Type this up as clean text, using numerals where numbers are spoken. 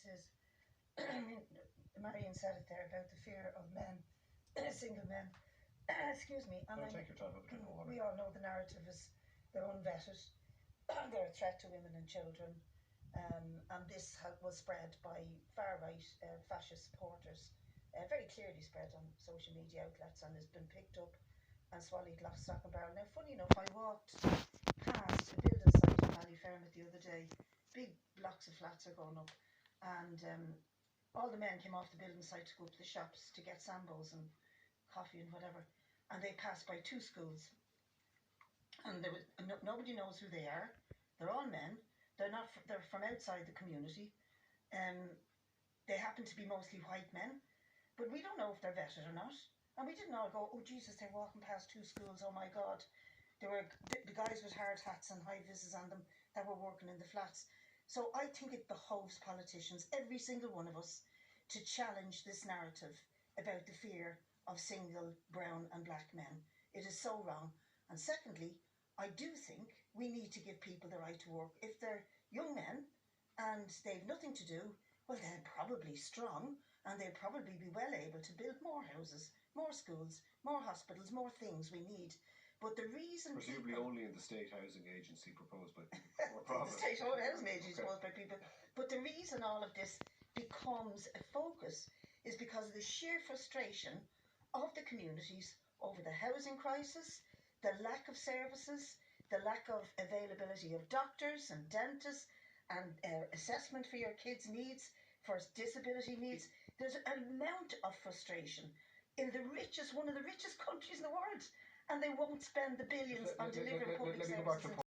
this is, Marion said it there about the fear of men, single men. Excuse me. And take your time with the water. We all know the narrative is they're unvetted, they're a threat to women and children, and this was spread by far-right fascist supporters, very clearly spread on social media outlets, and has been picked up and swallowed lock, stock and barrel. Now, funny enough, I walked past a building site in Ballyfermot the other day. Big blocks of flats are going up, and all the men came off the building site to go to the shops to get sambos and coffee and whatever, and they passed by two schools, and there was nobody knows who they are. They're all men. They're from outside the community. They happen to be mostly white men, but we don't know if they're vetted or not. And we didn't all go, oh Jesus, they're walking past two schools, oh my God. There were the guys with hard hats and high vises on them that were working in the flats. So I think it behoves politicians, every single one of us, to challenge this narrative about the fear of single brown and black men. It is so wrong. And secondly, I do think we need to give people the right to work. If they're young men and they've nothing to do, well, they're probably strong and they'll probably be well able to build more houses, more schools, more hospitals, more things we need. But the reason... Presumably only in the State Housing Agency proposed by people. The State Housing Agency proposed by people. But the reason all of this becomes a focus is because of the sheer frustration of the communities over the housing crisis, the lack of services, the lack of availability of doctors and dentists and assessment for your kids' needs, for disability needs. There's an amount of frustration in one of the richest countries in the world, and they won't spend the billions on delivering public services.